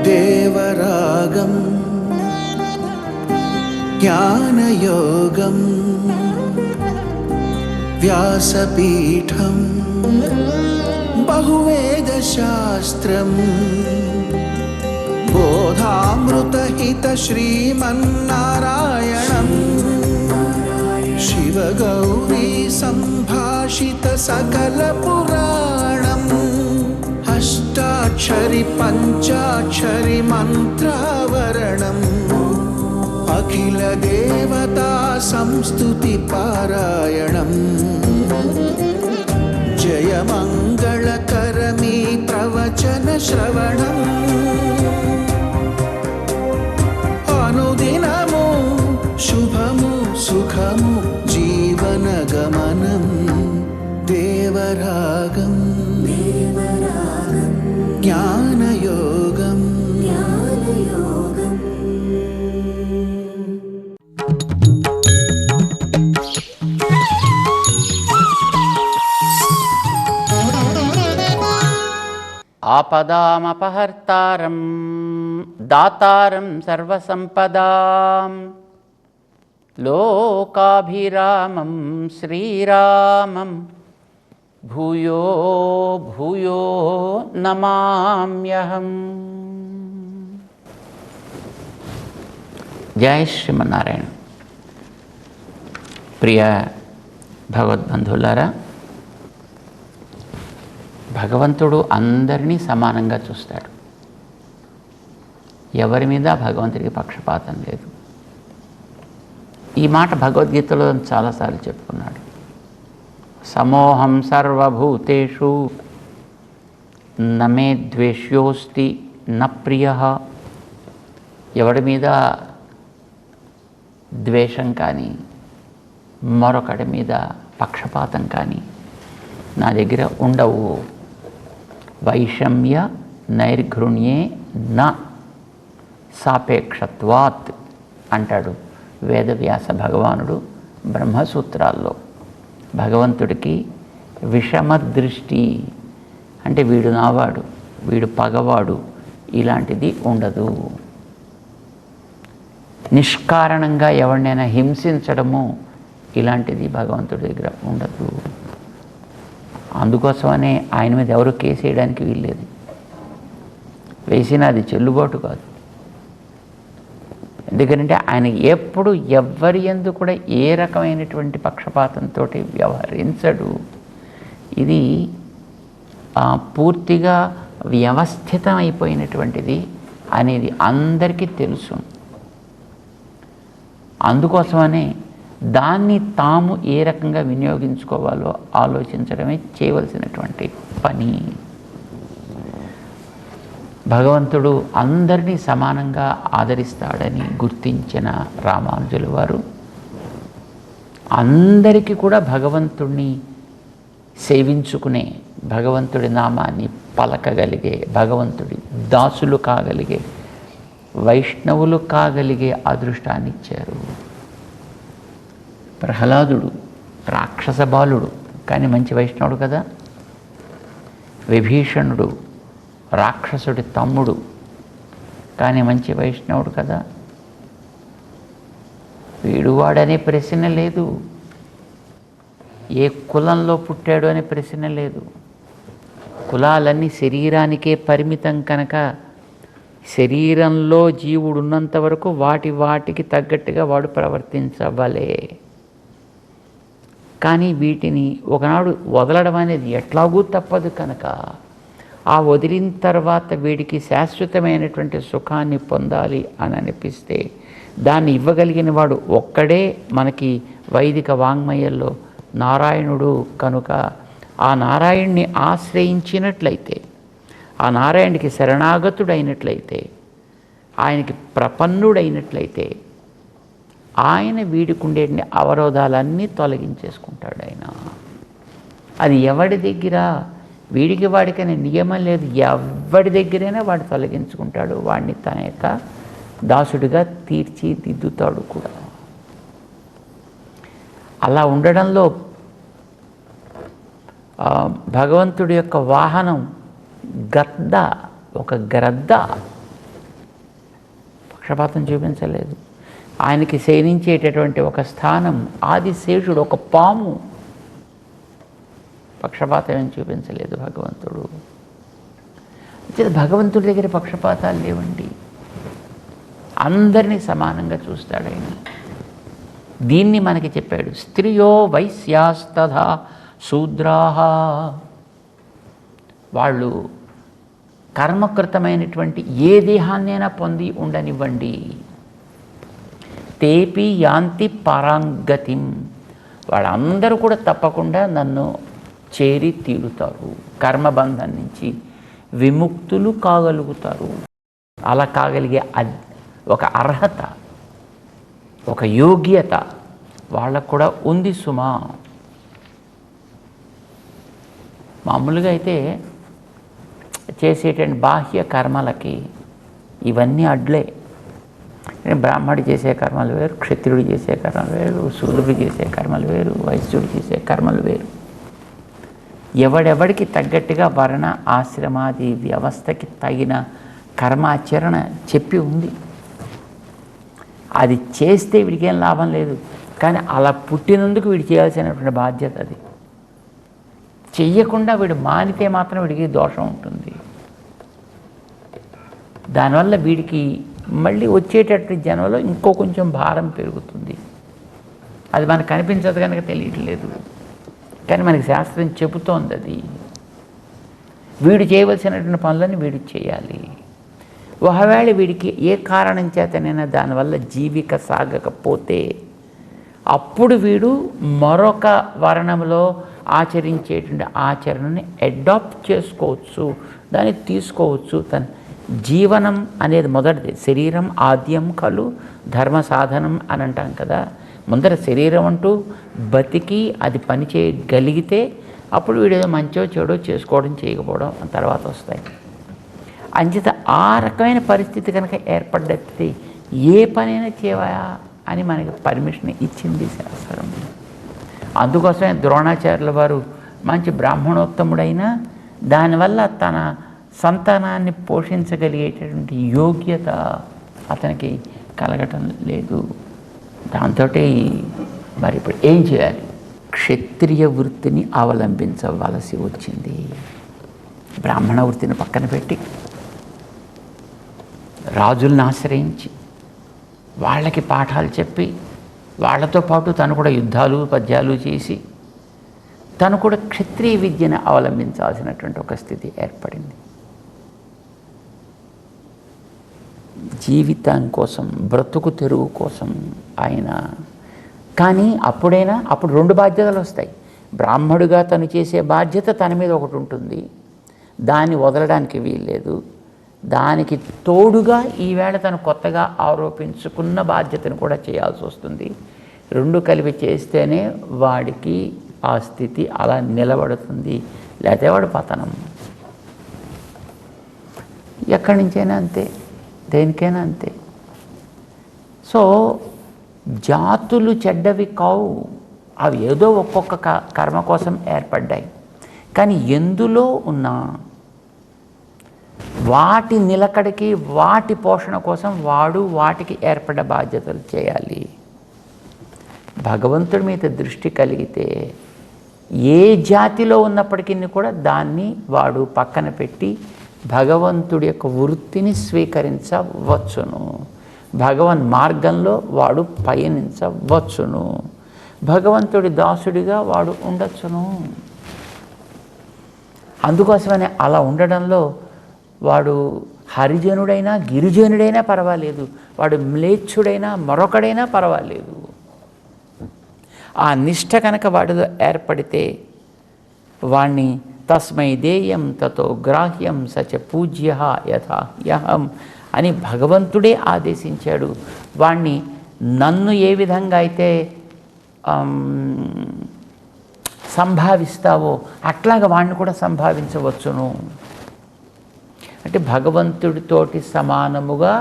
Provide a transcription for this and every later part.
దేవరాగం జ్ఞానయోగం వ్యాసపీఠం బహువేదశాస్త్రం బోధామృతహిత శ్రీమన్నారాయణం శివగౌరీ సంభాషిత సకల పురాణం అష్టాక్షరి పంచాక్షరి మంత్రావరణం అఖిల దేవతా సంస్తుతి పారాయణం జయమంగళకరమీ ప్రవచన శ్రవణం అనుదినము శుభము సుఖము జీవన గమనం దేవరాగం జ్ఞానయోగం ఆపదామపహర్తారం దాతారం సర్వసంపదాం లోకాభిరామం శ్రీరామం భూయో భూయో నమామ్యహం. జై శ్రీమన్నారాయణ. ప్రియ భగవద్బంధువులారా, భగవంతుడు అందరినీ సమానంగా చూస్తాడు. ఎవరి మీద భగవంతుడికి పక్షపాతం లేదు. ఈ మాట భగవద్గీతలో చాలాసార్లు చెప్పుకున్నాడు. సమోహం సర్వభూతేషు నమే ద్వేష్యోస్తి న ప్రియ. ఎవడి మీద ద్వేషం కానీ మరొకడి మీద పక్షపాతం కానీ నా దగ్గర ఉండవు. వైషమ్య నైర్ఘృణ్యే న సాపేక్షత్వాత్ అంటాడు వేదవ్యాస భగవానుడు బ్రహ్మసూత్రాల్లో. భగవంతుడికి విషమ దృష్టి అంటే వీడు నావాడు, వీడు పగవాడు, ఇలాంటిది ఉండదు. నిష్కారణంగా ఎవరినైనా హింసించడము ఇలాంటిది భగవంతుడి దగ్గర ఉండదు. అందుకోసమనే ఆయన మీద ఎవరు కేసు వేయడానికి వీల్లేదు. వేసినా అది చెల్లుబాటు కాదు. ఎందుకంటే ఆయన ఎప్పుడు ఎవ్వరి యందు కూడా ఏ రకమైనటువంటి పక్షపాతంతో వ్యవహరించడు. ఇది పూర్తిగా వ్యవస్థితం అయిపోయినటువంటిది అనేది అందరికీ తెలుసు. అందుకోసమనే దాన్ని తాము ఏ రకంగా వినియోగించుకోవాలో ఆలోచించడమే చేయవలసినటువంటి పని. భగవంతుడు అందరినీ సమానంగా ఆదరిస్తాడని గుర్తించిన రామానుజుల వారు అందరికీ కూడా భగవంతుడిని సేవించుకునే, భగవంతుడి నామాన్ని పలకగలిగే, భగవంతుడి దాసులు కాగలిగే, వైష్ణవులు కాగలిగే అదృష్టాన్ని ఇచ్చారు. ప్రహ్లాదుడు రాక్షస బాలుడు కానీ మంచి వైష్ణవుడు కదా. విభీషణుడు రాక్షసుడి తమ్ముడు కానీ మంచి వైష్ణవుడు కదా. వీడువాడనే ప్రశ్న లేదు, ఏ కులంలో పుట్టాడు అనే ప్రశ్న లేదు. కులాలన్నీ శరీరానికే పరిమితం కనుక శరీరంలో జీవుడు ఉన్నంత వరకు వాటికి తగ్గట్టుగా వాడు ప్రవర్తించవలే. కానీ వీటిని ఒకనాడు వదలడం అనేది ఎట్లాగూ తప్పదు కనుక ఆ వదిలిన తర్వాత వీడికి శాశ్వతమైనటువంటి సుఖాన్ని పొందాలి అని అనిపిస్తే దాన్ని ఇవ్వగలిగిన వాడు ఒక్కడే మనకి వైదిక వాంగ్మయంలో నారాయణుడు కనుక ఆ నారాయణ్ణి ఆశ్రయించినట్లయితే, ఆ నారాయణుడికి శరణాగతుడైనట్లయితే, ఆయనకి ప్రపన్నుడైనట్లయితే ఆయన వీడికుండే అవరోధాలన్నీ తొలగించేసుకుంటాడు ఆయన. అది ఎవడి దగ్గర, వీడికి వాడికనే నియమం లేదు, ఎవడి దగ్గరైనా వాడు తొలగించుకుంటాడు. వాడిని తన యొక్క దాసుడిగా తీర్చిదిద్దుతాడు కూడా. అలా ఉండడంలో భగవంతుడి యొక్క వాహనం గద్ద, ఒక గ్రద్ద. పక్షపాతం చూపించలేదు. ఆయనకి శయనించేటటువంటి ఒక స్థానం ఆదిశేషుడు, ఒక పాము. పక్షపాతం ఏం చూపించలేదు భగవంతుడు. భగవంతుడి దగ్గర పక్షపాతాలు లేవండి. అందరినీ సమానంగా చూస్తాడు ఆయన. దీన్ని మనకి చెప్పాడు. స్త్రియో వైశ్యాస్తథా శూద్రాహ. వాళ్ళు కర్మకృతమైనటువంటి ఏ దేహాన్నైనా పొంది ఉండనివ్వండి. తేపి యాంతి పరాంగతిం. వాళ్ళందరూ కూడా తప్పకుండా నన్ను చేరి తీరుతారు. కర్మబంధం నుంచి విముక్తులు కాగలుగుతారు. అలా కాగలిగే ఒక అర్హత, ఒక యోగ్యత వాళ్ళకు కూడా ఉంది సుమా. మామూలుగా అయితే చేసేటువంటి బాహ్య కర్మలకి ఇవన్నీ అడ్లే. బ్రాహ్మడు చేసే కర్మలు వేరు, క్షత్రియుడు చేసే కర్మలు వేరు, శూద్రుడు చేసే కర్మలు వేరు, వైశ్యుడు చేసే కర్మలు వేరు. ఎవడెవడికి తగ్గట్టుగా వర్ణ ఆశ్రమాది వ్యవస్థకి తగిన కర్మాచరణ చెప్పి ఉంది. అది చేస్తే వీడికి ఏం లాభం లేదు, కానీ అలా పుట్టినందుకు వీడు చేయాల్సినటువంటి బాధ్యత అది. చెయ్యకుండా వీడు మానితే మాత్రం వీడికి దోషం ఉంటుంది. దానివల్ల వీడికి మళ్ళీ వచ్చేటటువంటి జన్మలో ఇంకో కొంచెం భారం పెరుగుతుంది. అది మనకు కనిపించదు కనుక తెలియట్లేదు, కానీ మనకి శాస్త్రం చెబుతోంది అది. వీడు చేయవలసినటువంటి పనులను వీడు చేయాలి. ఒకవేళ వీడికి ఏ కారణం చేతనైనా దానివల్ల జీవిక సాగకపోతే అప్పుడు వీడు మరొక వర్ణంలో ఆచరించేటువంటి ఆచరణని అడాప్ట్ చేసుకోవచ్చు, దాన్ని తీసుకోవచ్చు. తన జీవనం అనేది మొదటిది. శరీరం ఆద్యం కలు ధర్మ సాధనం అని అంటాం కదా. ముందర శరీరం అంటూ బతికి అది పని చేయగలిగితే అప్పుడు వీడేదో మంచో చెడో చేసుకోవడం చేయకపోవడం తర్వాత వస్తాయి. అంచేత ఆ రకమైన పరిస్థితి కనుక ఏర్పడ్డది ఏ పనైనా చేయవా అని మనకి పర్మిషన్ ఇచ్చింది శాస్త్రం. అందుకోసమే ద్రోణాచార్యుల వారు మంచి బ్రాహ్మణోత్తముడైన దానివల్ల తన సంతానాన్ని పోషించగలిగేటటువంటి యోగ్యత అతనికి కలగటం లేదు. దాంతో మరి ఇప్పుడు ఏం చేయాలి? క్షత్రియ వృత్తిని అవలంబించవలసి వచ్చింది. బ్రాహ్మణ వృత్తిని పక్కన పెట్టి రాజులను ఆశ్రయించి వాళ్ళకి పాఠాలు చెప్పి వాళ్ళతో పాటు తను కూడా యుద్ధాలు పద్యాలు చేసి తను కూడా క్షత్రియ విద్యను అవలంబించాల్సినటువంటి ఒక స్థితి ఏర్పడింది. జీవితం కోసం, బ్రతుకు తెరువు కోసం ఆయన. కానీ అప్పుడు రెండు బాధ్యతలు వస్తాయి. బ్రాహ్మడుగా తను చేసే బాధ్యత తన మీద ఒకటి ఉంటుంది, దాన్ని వదలడానికి వీల్లేదు. దానికి తోడుగా ఈవేళ తను కొత్తగా ఆరోపించుకున్న బాధ్యతను కూడా చేయాల్సి వస్తుంది. రెండు కలిపి చేస్తేనే వాడికి ఆ స్థితి అలా నిలబడుతుంది, లేకపోతే వాడు పతనం. ఎక్కడి నుంచైనా అంతే, దేనికైనా అంతే. సో జాతులు చెడ్డవి కావు, అవి ఏదో ఒక్కొక్క కర్మ కోసం ఏర్పడ్డాయి. కానీ ఎందులో ఉన్నా వాటి నిలకడకి, వాటి పోషణ కోసం వాడు వాటికి ఏర్పడ్డ బాధ్యతలు చేయాలి. భగవంతుడి మీద దృష్టి కలిగితే ఏ జాతిలో ఉన్నప్పటికీ కూడా దాన్ని వాడు పక్కన పెట్టి భగవంతుడి యొక్క వృత్తిని స్వీకరించవచ్చును. భగవన్ మార్గంలో వాడు పయనించవచ్చును. భగవంతుడి దాసుడిగా వాడు ఉండొచ్చును. అందుకోసమనే అలా ఉండడంలో వాడు హరిజనుడైనా గిరిజనుడైనా పర్వాలేదు, వాడు మ్లేచ్ఛుడైనా మరొకడైనా పర్వాలేదు. ఆ నిష్ఠ కనుక వాడిలో ఏర్పడితే వాణ్ణి తస్మై దేయం తతో గ్రాహ్యం సచ పూజ్య యథాహ్యహం అని భగవంతుడే ఆదేశించాడు. వాణ్ణి నన్ను ఏ విధంగా అయితే సంభావిస్తావో అట్లాగా వాణ్ణి కూడా సంభావించవచ్చును. అంటే భగవంతుడితోటి సమానముగా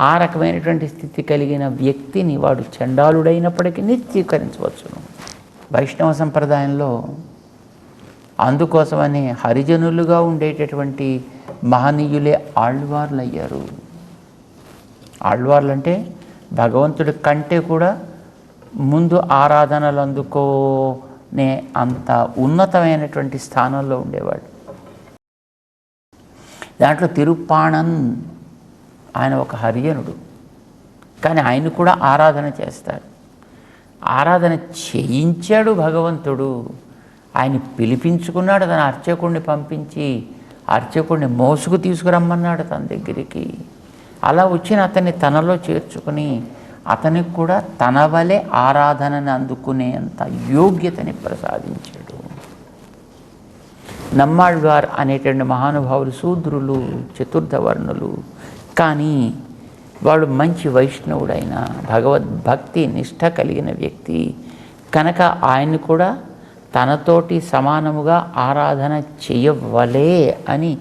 ఆ రకమైనటువంటి స్థితి కలిగిన వ్యక్తిని వాడు చండాలుడైనప్పటికీ స్వీకరించవచ్చును. వైష్ణవ సంప్రదాయంలో అందుకోసమని హరిజనులుగా ఉండేటటువంటి మహనీయులే ఆళ్వార్లు అయ్యారు. ఆళ్వార్లు అంటే భగవంతుడి కంటే కూడా ముందు ఆరాధనలు అందుకోనే అంత ఉన్నతమైనటువంటి స్థానంలో ఉండేవాడు. దాంట్లో తిరుప్పాణన్ ఆయన ఒక హరిజనుడు, కానీ ఆయన కూడా ఆరాధన చేస్తారు. ఆరాధన చేయించాడు భగవంతుడు. ఆయన పిలిపించుకున్నాడు, తన అర్చకుడిని పంపించి అర్చకుడిని మోసుకు తీసుకురమ్మన్నాడు తన దగ్గరికి. అలా వచ్చిన అతన్ని తనలో చేర్చుకుని అతనికి కూడా తన వలె ఆరాధనని అందుకునేంత యోగ్యతని ప్రసాదించాడు. నమ్మాళ్వార్ అనేటువంటి మహానుభావులు శూద్రులు, చతుర్థవర్ణులు, కానీ వాడు మంచి వైష్ణవుడైన భగవద్భక్తి నిష్ఠ కలిగిన వ్యక్తి కనుక ఆయన్ని కూడా తనతోటి సమానముగా ఆరాధన చేయవలే అని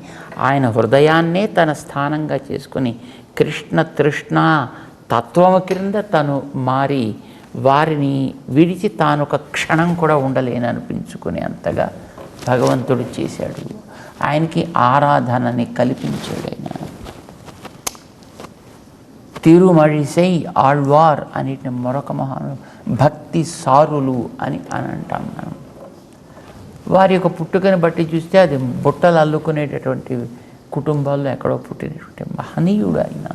ఆయన హృదయాన్నే తన స్థానంగా చేసుకుని కృష్ణ తృష్ణ తత్వము క్రింద తను మారి వారిని విడిచి తాను ఒక క్షణం కూడా ఉండలేని అనిపించుకునే అంతగా భగవంతుడు చేశాడు. ఆయనకి ఆరాధనని కల్పించాడు. ఆయన తిరుమళిసై ఆళ్వార్ అనేటి మరొక మహాను భక్తి సారులు అని అంటాం మనం. వారి యొక్క పుట్టుకని బట్టి చూస్తే అది బుట్టలు అల్లుకునేటటువంటి కుటుంబాల్లో ఎక్కడో పుట్టినటువంటి మహనీయుడు ఆయన.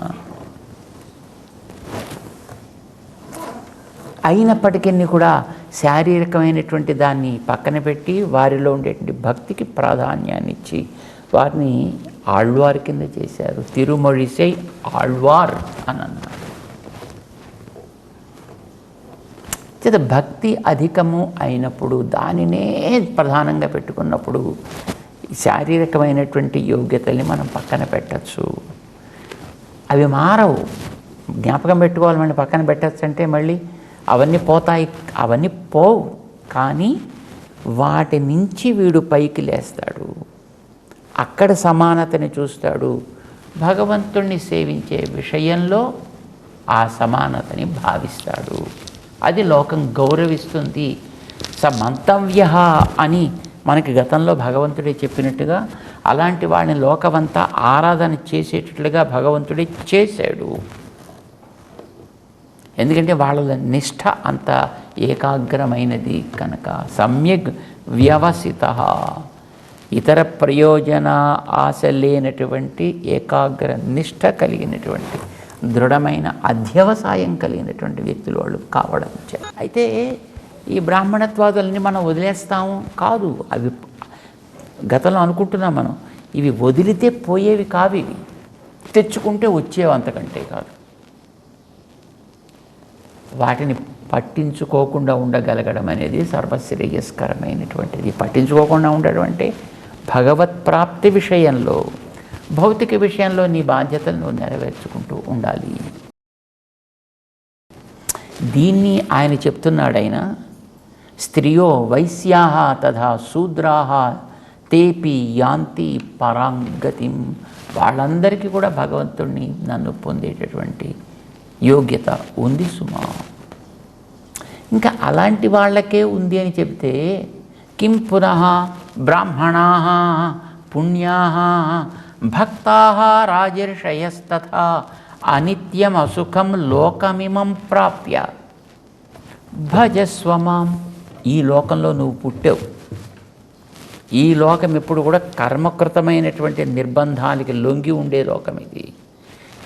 అయినప్పటికీ కూడా శారీరకమైనటువంటి దాన్ని పక్కన పెట్టి వారిలో ఉండేటువంటి భక్తికి ప్రాధాన్యాన్ని ఇచ్చి వారిని ఆళ్వార్ కింద చేశారు. తిరుమళిసై ఆళ్వార్ అని అన్నారు. భక్తి అధికము అయినప్పుడు దానినే ప్రధానంగా పెట్టుకున్నప్పుడు శారీరకమైనటువంటి యోగ్యతల్ని మనం పక్కన పెట్టచ్చు. అవి మారవు. జ్ఞాపకం పెట్టుకోవాలి, మళ్ళీ పక్కన పెట్టచ్చు అంటే మళ్ళీ అవన్నీ పోతాయి. అవన్నీ పోవు, కానీ వాటి నుంచి వీడు పైకి లేస్తాడు. అక్కడ సమానతని చూస్తాడు. భగవంతుణ్ణి సేవించే విషయంలో ఆ సమానతని భావిస్తాడు. అది లోకం గౌరవిస్తుంది. సమంతవ్య అని మనకి గతంలో భగవంతుడే చెప్పినట్టుగా అలాంటి వాడిని లోకమంతా ఆరాధన చేసేటట్లుగా భగవంతుడే చేశాడు. ఎందుకంటే వాళ్ళ నిష్ఠ అంత ఏకాగ్రమైనది కనుక. సమ్యక్ వ్యవసిత, ఇతర ప్రయోజన ఆశ లేనటువంటి ఏకాగ్ర నిష్ఠ కలిగినటువంటి దృఢమైన అధ్యవసాయం కలిగినటువంటి వ్యక్తులు వాళ్ళు కావడం. అయితే ఈ బ్రాహ్మణత్వాదులని మనం వదిలేస్తాము కాదు. అవి గతంలో అనుకుంటున్నాం మనం, ఇవి వదిలితే పోయేవి కావు, ఇవి తెచ్చుకుంటే వచ్చేవి అంతకంటే కాదు. వాటిని పట్టించుకోకుండా ఉండగలగడం అనేది సర్వశ్రేయస్కరమైనటువంటిది. పట్టించుకోకుండా ఉండడం అంటే భగవత్ ప్రాప్తి విషయంలో, భౌతిక విషయంలో నీ బాధ్యతలు నువ్వు నెరవేర్చుకుంటూ ఉండాలి. దీన్ని ఆయన చెప్తున్నాడు. ఆయన స్త్రియో వైశ్యాః తథా శూద్రాః తేపి యాంతి పరాంగతిం. వాళ్ళందరికీ కూడా భగవంతుడిని నన్ను పొందేటటువంటి యోగ్యత ఉంది సుమా. ఇంకా అలాంటి వాళ్ళకే ఉంది అని చెప్తే కిం పునః బ్రాహ్మణాః పుణ్యాః భక్తాః రాజర్షయస్తథా అనిత్యం అసుఖం లోకమిమం ప్రాప్య భజస్వ మాం. ఈ లోకంలో నువ్వు పుట్టావు. ఈ లోకం ఎప్పుడు కూడా కర్మకృతమైనటువంటి నిర్బంధాలకి లొంగి ఉండే లోకం ఇది.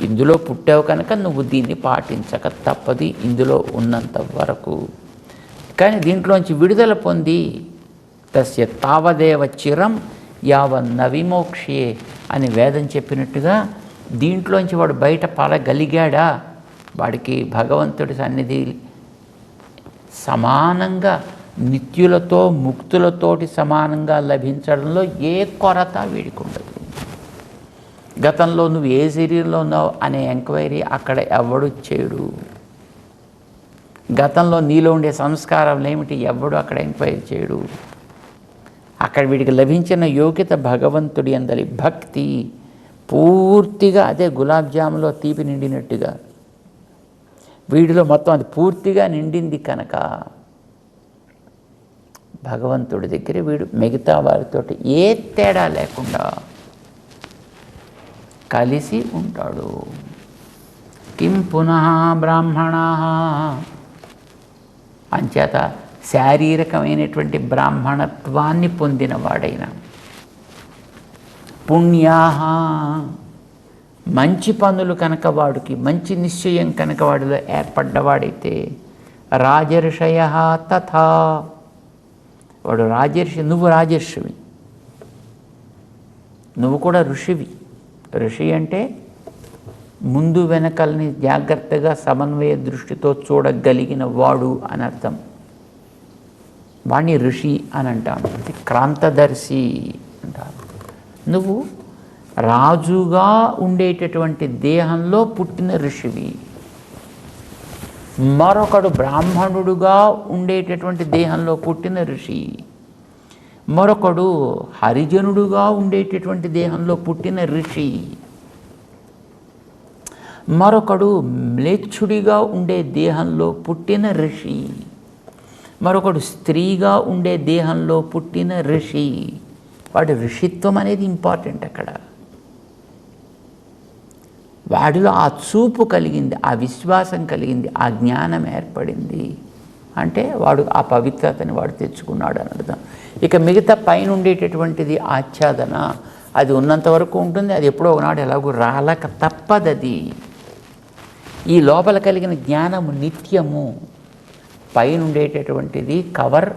ఇందులో పుట్టావు కనుక నువ్వు దీన్ని పాటించక తప్పది ఇందులో ఉన్నంత వరకు. కానీ దీంట్లోంచి విడుదల పొంది తస్య తావదేవ చిరం యావన్న విమోక్షే అని వేదం చెప్పినట్టుగా దీంట్లోంచి వాడు బయట పడగలిగాడా, వాడికి భగవంతుడి సన్నిధి సమానంగా నిత్యులతో ముక్తులతోటి సమానంగా లభించడంలో ఏ కొరత వీడికి ఉండదు. గతంలో నువ్వు ఏ శరీరంలో ఉన్నావు అనే ఎంక్వైరీ అక్కడ ఎవడు చేయడు. గతంలో నీలో ఉండే సంస్కారం ఏమిటి ఎవడు అక్కడ ఎంక్వైరీ చేయడు. అక్కడ వీడికి లభించిన యోగ్యత భగవంతుడి అందరి భక్తి పూర్తిగా అదే గులాబ్ జాములో తీపి నిండినట్టుగా వీడిలో మొత్తం అది పూర్తిగా నిండింది కనుక భగవంతుడి దగ్గర వీడు మిగతా వారితోటి ఏ తేడా లేకుండా కలిసి ఉంటాడు. కిం పునః బ్రాహ్మణా, అంచేత శారీరకమైనటువంటి బ్రాహ్మణత్వాన్ని పొందినవాడైన, పుణ్యా, మంచి పనులు కనుక వాడికి మంచి నిశ్చయం కనుక వాడిలో ఏర్పడ్డవాడైతే, రాజర్షయ తథా, వాడు రాజర్షి, నువ్వు రాజర్షివి, నువ్వు కూడా ఋషివి. ఋషి అంటే ముందు వెనకల్ని జాగ్రత్తగా సమన్వయ దృష్టితో చూడగలిగిన వాడు అని అర్థం. వాణ్ణి ఋషి అని అంటాను, క్రాంతదర్శి అంటారు. నువ్వు రాజుగా ఉండేటటువంటి దేహంలో పుట్టిన ఋషివి, మరొకడు బ్రాహ్మణుడుగా ఉండేటటువంటి దేహంలో పుట్టిన ఋషి, మరొకడు హరిజనుడుగా ఉండేటటువంటి దేహంలో పుట్టిన ఋషి, మరొకడు మ్లేచ్ఛుడిగా ఉండే దేహంలో పుట్టిన ఋషి, మరొకడు స్త్రీగా ఉండే దేహంలో పుట్టిన ఋషి. వాడి ఋషిత్వం అనేది ఇంపార్టెంట్. అక్కడ వాడిలో ఆ చూపు కలిగింది, ఆ విశ్వాసం కలిగింది, ఆ జ్ఞానం ఏర్పడింది అంటే వాడు ఆ పవిత్రతని వాడు తెచ్చుకున్నాడు అని అర్థం. ఇక మిగతా పైన ఉండేటటువంటిది ఆచ్ఛాదన, అది ఉన్నంత వరకు ఉంటుంది, అది ఎప్పుడో ఒకనాడు ఎలాగో రాలక తప్పదది. ఈ లోపల కలిగిన జ్ఞానము నిత్యము, పైన ఉండేటటువంటిది కవర్,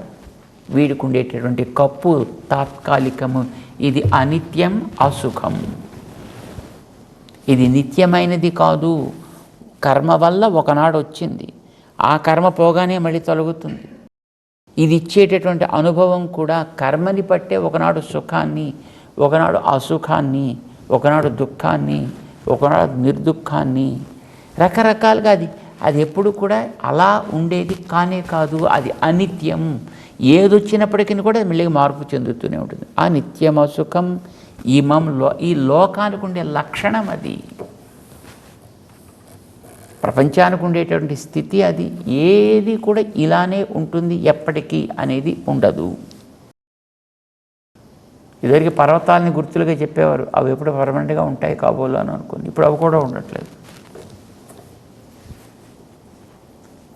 వీడికి ఉండేటటువంటి కప్పు తాత్కాలికము. ఇది అనిత్యం, అసుఖం. ఇది నిత్యమైనది కాదు. కర్మ వల్ల ఒకనాడు వచ్చింది, ఆ కర్మ పోగానే మళ్ళీ తొలగుతుంది. ఇది ఇచ్చేటటువంటి అనుభవం కూడా కర్మని పట్టే ఒకనాడు సుఖాన్ని, ఒకనాడు అసుఖాన్ని, ఒకనాడు దుఃఖాన్ని, ఒకనాడు నిర్దుఃఖాన్ని, రకరకాలుగా అది ఎప్పుడు కూడా అలా ఉండేది కానే కాదు. అది అనిత్యం. ఏదొచ్చినప్పటికీ కూడా మళ్ళీ మార్పు చెందుతూనే ఉంటుంది. అనిత్యం అసుఖం ఈ లోకానికి ఉండే లక్షణం అది, ప్రపంచానికి ఉండేటువంటి స్థితి అది. ఏది కూడా ఇలానే ఉంటుంది ఎప్పటికీ అనేది ఉండదు. ఇదివరకు పర్వతాలని గుర్తులుగా చెప్పేవారు, అవి ఎప్పుడు పర్మనెంట్గా ఉంటాయి కాబోలు అని అనుకుంది. ఇప్పుడు అవి కూడా ఉండట్లేదు.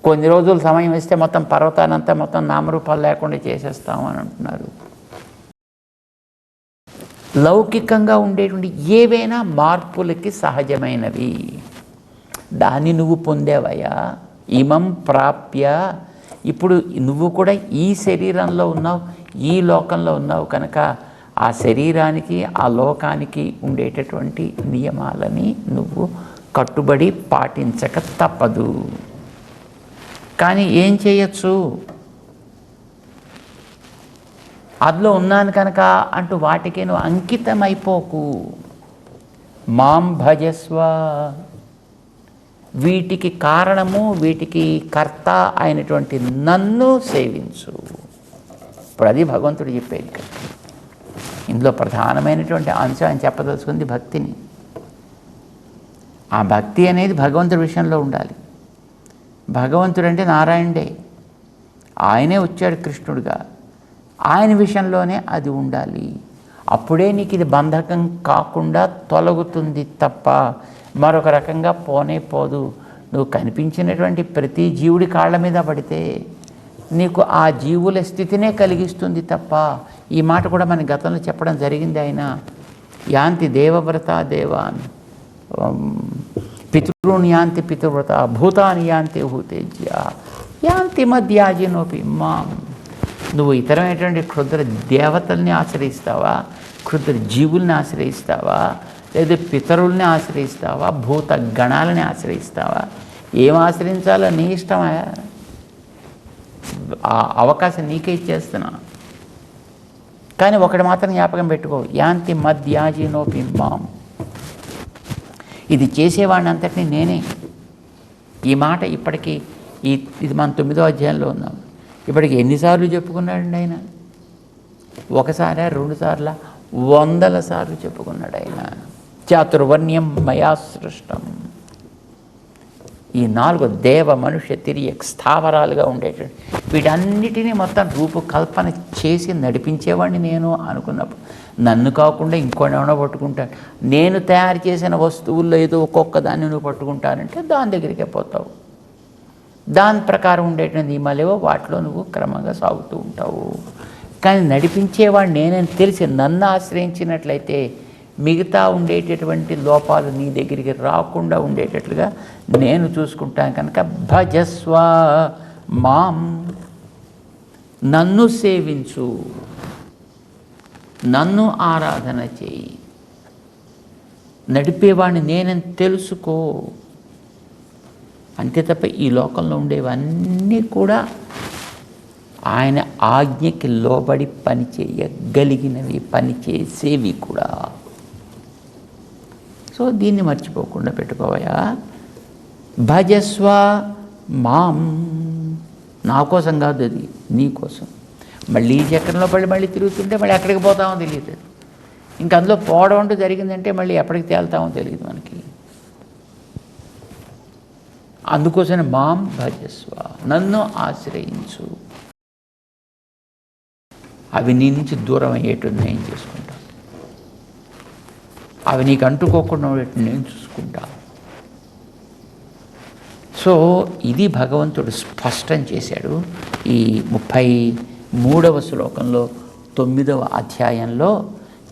కొన్ని రోజులు సమయం ఇస్తే మొత్తం పర్వతానంతా మొత్తం నామరూపాలు లేకుండా చేసేస్తాము అని అంటున్నారు. లౌకికంగా ఉండేటువంటి ఏవైనా మార్పులకి సహజమైనవి. దాన్ని నువ్వు పొందేవయ్యా. ఇమం ప్రాప్య, ఇప్పుడు నువ్వు కూడా ఈ శరీరంలో ఉన్నావు, ఈ లోకంలో ఉన్నావు కనుక ఆ శరీరానికి ఆ లోకానికి ఉండేటటువంటి నియమాలని నువ్వు కట్టుబడి పాటించక తప్పదు. కానీ ఏం చేయొచ్చు? అందులో ఉన్నాను కనుక అంటూ వాటికి నువ్వు అంకితమైపోకు. మాం భజస్వ, వీటికి కారణము, వీటికి కర్త అయినటువంటి నన్ను సేవించు. ఇప్పుడు అది భగవంతుడు చెప్పేది కదా. ఇందులో ప్రధానమైనటువంటి అంశం ఆయన చెప్పదలుచుకుంది భక్తిని. ఆ భక్తి అనేది భగవంతుడి విషయంలో ఉండాలి. భగవంతుడు అంటే నారాయణుడే, ఆయనే వచ్చాడు కృష్ణుడిగా, ఆయన విషయంలోనే అది ఉండాలి. అప్పుడే నీకు ఇది బంధకం కాకుండా తొలగుతుంది తప్ప మరొక రకంగా పోనే పోదు. నువ్వు కనిపించినటువంటి ప్రతి జీవుడి కాళ్ళ మీద పడితే నీకు ఆ జీవుల స్థితినే కలిగిస్తుంది తప్ప, ఈ మాట కూడా మన గతంలో చెప్పడం జరిగింది. ఆయన యాంతి దేవవ్రత దేవాన్, పితృన్ యాంతి పితృవ్రత, భూతాన్ని యాంతి భూతేజ్య, యాంతి మధ్యాజినోపి మాం. నువ్వు ఇతరమైనటువంటి క్షుద్ర దేవతల్ని ఆశ్రయిస్తావా, క్షుద్ర జీవుల్ని ఆశ్రయిస్తావా, లేదా పితరుల్ని ఆశ్రయిస్తావా, భూత గణాలని ఆశ్రయిస్తావా? ఏం ఆశ్రయించాలో నీ ఇష్టమా? ఆ అవకాశం నీకే ఇచ్చేస్తున్నా. కానీ ఒకటి మాత్రం జ్ఞాపకం పెట్టుకో, యాంతి మధ్యాజినోపి మాం. ఇది చేసేవాడిని అంతటినీ నేనే. ఈ మాట ఇప్పటికీ ఇది మన 9వ అధ్యాయంలో ఉన్నాం. ఇప్పటికి ఎన్నిసార్లు చెప్పుకున్నాడండి ఆయన? ఒకసారా, 2 సార్లా, 100ల సార్లు చెప్పుకున్నాడు ఆయన. చాతుర్వర్ణ్యం మయా సృష్టం. ఈ 4 దేవ మనుష్య తిరియక్ స్థావరాలుగా ఉండేటువంటి వీటన్నిటినీ మొత్తం రూపకల్పన చేసి నడిపించేవాడిని నేను అనుకున్నప్పుడు నన్ను కాకుండా ఇంకోనేమో పట్టుకుంటాను. నేను తయారు చేసిన వస్తువుల్లో ఏదో ఒక్కొక్క దాన్ని నువ్వు పట్టుకుంటానంటే దాని దగ్గరికే పోతావు. దాని ప్రకారం ఉండేటువంటి నియమాలేవో వాటిలో నువ్వు క్రమంగా సాగుతూ ఉంటావు. కానీ నడిపించేవాడు నేనని తెలిసి నన్ను ఆశ్రయించినట్లయితే మిగతా ఉండేటటువంటి లోపాలు నీ దగ్గరికి రాకుండా ఉండేటట్లుగా నేను చూసుకుంటాను. కనుక భజస్వ మాం, నన్ను సేవించు, నన్ను ఆరాధన చేయి, నడిపేవాడిని నేనని తెలుసుకో. అంతే తప్ప ఈ లోకంలో ఉండేవన్నీ కూడా ఆయన ఆజ్ఞకి లోబడి పని చేయగలిగినవి, పని చేసేవి కూడా. సో దీన్ని మర్చిపోకుండా పెట్టుకోవయా. భజస్వ మాం, నా కోసం కాదు, అది నీ కోసం. మళ్ళీ ఈ చక్రంలో పడి మళ్ళీ తిరుగుతుంటే మళ్ళీ ఎక్కడికి పోతామో తెలియదు. ఇంకా అందులో పోవడం అంటూ జరిగిందంటే మళ్ళీ ఎప్పటికి తేలుతామో తెలియదు మనకి. అందుకోసమే మాం భజస్వ, నన్ను ఆశ్రయించు. అవి నీ నుంచి దూరం అయ్యేట్టు నేను చేసుకుంటా, అవి నీకు అంటుకోకుండా నేను చూసుకుంటా. సో ఇది భగవంతుడు స్పష్టం చేశాడు ఈ 33వ శ్లోకంలో 9వ అధ్యాయంలో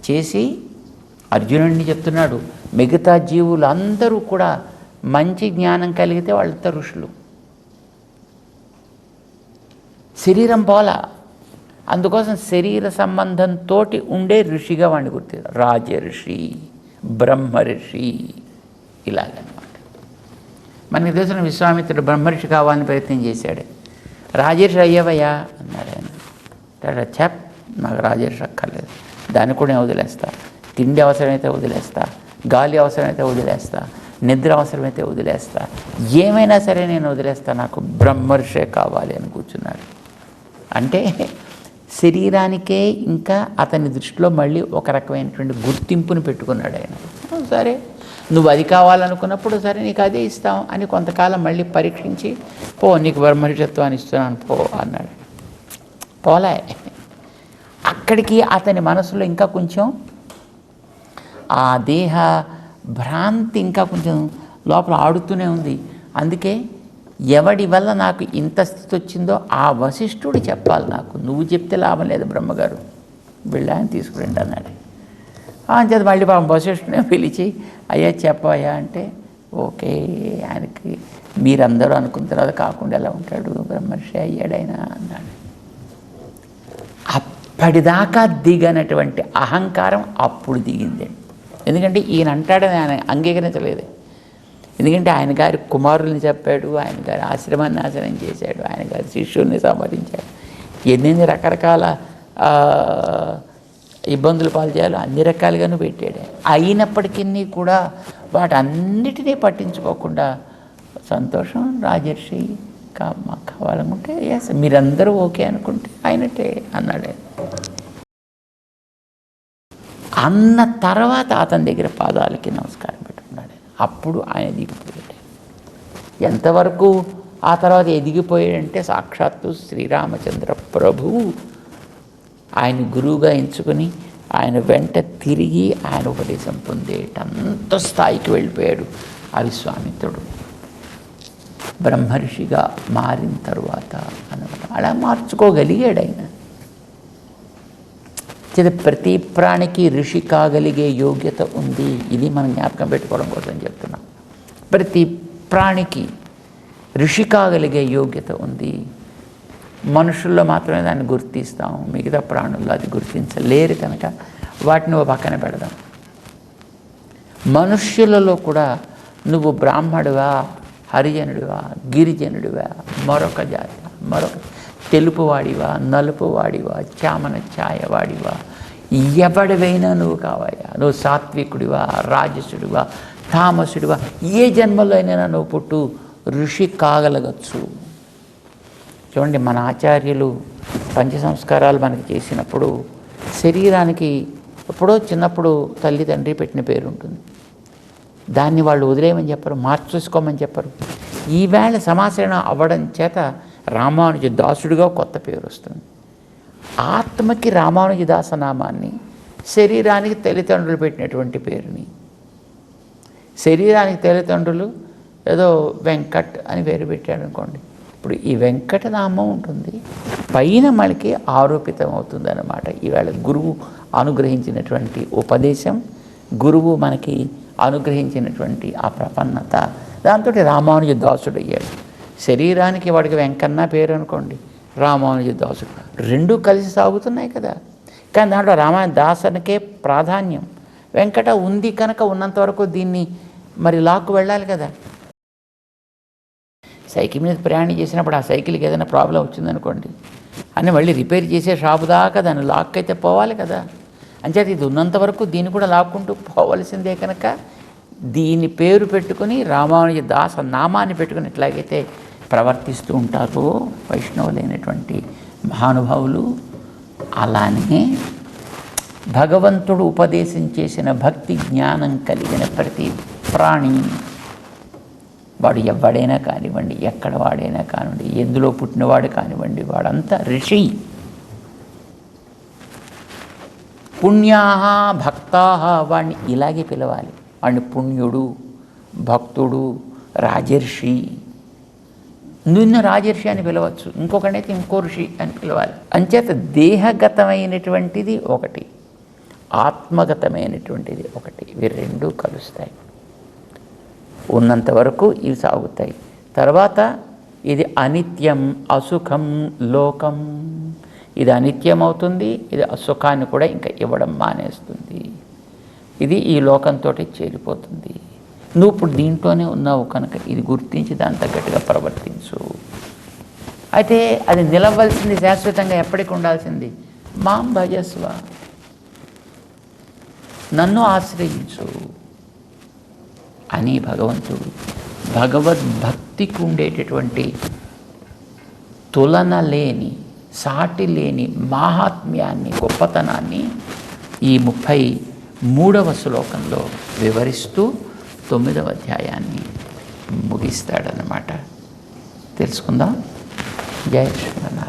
చేసి అర్జునుడిని చెప్తున్నాడు. మిగతా జీవులందరూ కూడా మంచి జ్ఞానం కలిగితే వాళ్ళంతా ఋషులు. శరీరం పోలా, అందుకోసం శరీర సంబంధంతో ఉండే ఋషిగా వాడిని గుర్తు. రాజర్షి, బ్రహ్మర్షి, ఇలాగనమాట. మనకి తెలిసిన విశ్వామిత్రుడు బ్రహ్మర్షి కావాలని ప్రయత్నం చేశాడు. రాజర్షి అయ్యవయ్యా అన్నాడు ఆయన. చెప్, నాకు రాజర్షి అక్కర్లేదు, దాన్ని కూడా నేను వదిలేస్తా. తిండి అవసరమైతే వదిలేస్తా, గాలి అవసరమైతే వదిలేస్తా, నిద్ర అవసరమైతే వదిలేస్తా, ఏమైనా సరే నేను వదిలేస్తా, నాకు బ్రహ్మర్షే కావాలి అని కూర్చున్నాడు. అంటే శరీరానికే ఇంకా అతని దృష్టిలో మళ్ళీ ఒక రకమైనటువంటి గుర్తింపుని పెట్టుకున్నాడు ఆయన. సరే నువ్వు అది కావాలనుకున్నప్పుడు సరే నీకు అదే ఇస్తాం అని కొంతకాలం మళ్ళీ పరీక్షించి, పో నీకు బ్రహ్మర్షత్వాన్ని ఇస్తున్నాను పో అన్నాడు. పోలే, అక్కడికి అతని మనసులో ఇంకా కొంచెం ఆ దేహ భ్రాంతి ఇంకా కొంచెం లోపల ఆడుతూనే ఉంది. అందుకే ఎవడి వల్ల నాకు ఇంత స్థితి వచ్చిందో ఆ వశిష్ఠుడు చెప్పాలి నాకు, నువ్వు చెప్తే లాభం లేదు బ్రహ్మగారు, వెళ్ళాయని తీసుకురండి అన్నాడు. అంచేది మళ్ళీ పాపం వశిష్ఠునే పిలిచి అయ్యా చెప్పయ్యా అంటే, ఓకే ఆయనకి మీరందరూ అనుకున్న తర్వాత కాకుండా ఎలా ఉంటాడు, బ్రహ్మర్షి అయ్యాడు ఆయన అన్నాడు. అప్పటిదాకా దిగనటువంటి అహంకారం అప్పుడు దిగిందండి. ఎందుకంటే ఈయన అంటాడని ఆయన అంగీకరించలేదు. ఎందుకంటే ఆయన గారి కుమారుల్ని చెప్పాడు, ఆయన గారి ఆశ్రమాన్ని నాశనం చేశాడు, ఆయన గారి శిష్యుల్ని సంపాదించాడు, ఎన్ని రకరకాల ఇబ్బందులు పాలు చేయాలో అన్ని రకాలుగాను పెట్టాడు. అయినప్పటికీ కూడా వాటన్నిటినీ పట్టించుకోకుండా సంతోషం రాజర్షి మాకు కావాలనుకుంటే ఎస్ మీరందరూ ఓకే అనుకుంటే అయినట్టే అన్నాడు. అన్న తర్వాత అతని దగ్గర పాదాలకి నమస్కారం పెట్టుకున్నాడు. అప్పుడు ఆయన దిగిపోయాడు. ఎంతవరకు ఆ తర్వాత ఎదిగిపోయాడంటే సాక్షాత్తు శ్రీరామచంద్ర ప్రభువు ఆయన గురువుగా ఎంచుకొని ఆయన వెంట తిరిగి ఆయన ఉపదేశం పొందేటంత స్థాయికి వెళ్ళిపోయాడు ఆ విశ్వామిత్రుడు. బ్రహ్మర్షిగా మారిన తరువాత అన్నమాట అలా మార్చుకోగలిగాడు ఆయన. ప్రతి ప్రాణికి ఋషి కాగలిగే యోగ్యత ఉంది. ఇది మనం జ్ఞాపకం పెట్టుకోవడం కోసం చెప్తున్నాం. ప్రతి ప్రాణికి ఋషి కాగలిగే యోగ్యత ఉంది. మనుషుల్లో మాత్రమే దాన్ని గుర్తిస్తాం, మిగతా ప్రాణుల్లో అది గుర్తించలేరు కనుక వాటిని పక్కన పెడదాం. మనుష్యులలో కూడా నువ్వు బ్రాహ్మడువా, హరిజనుడివా, గిరిజనుడివా, మరొక జాతి, మరొక తెలుపువాడివా, నలుపువాడివా, చామన ఛాయవాడివా, ఎవడివైనా నువ్వు కావయ్యా. నువ్వు సాత్వికుడివా, రాజసుడివా, తామసుడివా, ఏ జన్మలో అయినా నువ్వు పుట్టు ఋషి కాగలగచ్చు. చూడండి, మన ఆచార్యులు పంచ సంస్కారాలు మనకి చేసినప్పుడు శరీరానికి ఎప్పుడో చిన్నప్పుడు తల్లి తండ్రి పెట్టిన పేరు ఉంటుంది. దాన్ని వాళ్ళు వదిలేయమని చెప్పరు, మార్చేసుకోమని చెప్పరు. ఈవేళ సమాశ్రయణం అవ్వడం చేత రామానుజ దాసుడిగా కొత్త పేరు వస్తుంది. ఆత్మకి రామానుజదాస నామాన్ని, శరీరానికి తల్లిదండ్రులు పెట్టినటువంటి పేరుని, శరీరానికి తల్లిదండ్రులు ఏదో వెంకట్ అని పేరు పెట్టాడు అనుకోండి, ఇప్పుడు ఈ వెంకటనామం ఉంటుంది, పైన మనకి ఆరోపితం అవుతుంది అన్నమాట. ఈవేళ గురువు అనుగ్రహించినటువంటి ఉపదేశం, గురువు మనకి అనుగ్రహించినటువంటి ఆ ప్రపన్నత, దాంతో రామానుజ దాసుడు అయ్యాడు. శరీరానికి వాడికి వెంకన్న పేరు అనుకోండి, రామానుజ దాసుడు, రెండూ కలిసి సాగుతున్నాయి కదా. కానీ దాంట్లో రామానుజ దాసనికే ప్రాధాన్యం. వెంకట ఉంది కనుక ఉన్నంత వరకు దీన్ని మరి లాక్కు వెళ్ళాలి కదా. సైకిల్ మీద ప్రయాణం చేసినప్పుడు ఆ సైకిల్కి ఏదైనా ప్రాబ్లం వచ్చిందనుకోండి, అని మళ్ళీ రిపేర్ చేసే షాపు దాకా దాన్ని లాక్ అయితే పోవాలి కదా. అంచేత ఇది ఉన్నంత వరకు దీన్ని కూడా లాక్కుంటూ పోవలసిందే కనుక దీని పేరు పెట్టుకుని రామానుజ దాస నామాన్ని పెట్టుకుని ఎట్లాగైతే ప్రవర్తిస్తూ ఉంటారో వైష్ణవులైనటువంటి మహానుభావులు, అలానే భగవంతుడు ఉపదేశం చేసిన భక్తి జ్ఞానం కలిగిన ప్రతి ప్రాణి, వాడు ఎవడైనా కానివ్వండి, ఎక్కడ వాడైనా కానివ్వండి, ఎందులో పుట్టినవాడు కానివ్వండి, వాడంతా ఋషి. పుణ్యాహ భక్తాహ, వాడిని ఇలాగే పిలవాలి. వాడిని పుణ్యుడు, భక్తుడు, రాజర్షి. నిన్న రాజర్షి అని పిలవచ్చు, ఇంకొకనైతే ఇంకో ఋషి అని పిలవాలి. అంచేత దేహగతమైనటువంటిది ఒకటి, ఆత్మగతమైనటువంటిది ఒకటి, ఇవి రెండూ కలుస్తాయి. ఉన్నంత వరకు ఇవి సాగుతాయి. తర్వాత ఇది అనిత్యం, అసుఖం లోకం. ఇది అనిత్యం అవుతుంది, ఇది అసుఖాన్ని కూడా ఇంకా ఇవ్వడం మానేస్తుంది. ఇది ఈ లోకంతో చేరిపోతుంది. నువ్వు ఇప్పుడు దీంట్లోనే ఉన్నావు కనుక ఇది గుర్తించి దాని తగ్గట్టుగా ప్రవర్తించు. అయితే అది నిలవలసింది, శాశ్వతంగా ఎప్పటికి ఉండాల్సింది మాం భజస్వ, నన్ను ఆశ్రయించు అని భగవంతుడు భగవద్భక్తికి ఉండేటటువంటి తులన లేని, సాటి లేని మాహాత్మ్యాన్ని, గొప్పతనాన్ని ఈ 33వ శ్లోకంలో వివరిస్తూ 9వ అధ్యాయాన్ని ముగిస్తాడనమాట. తెలుసుకుందాం. జయ శ్రీమన్నారాయణ.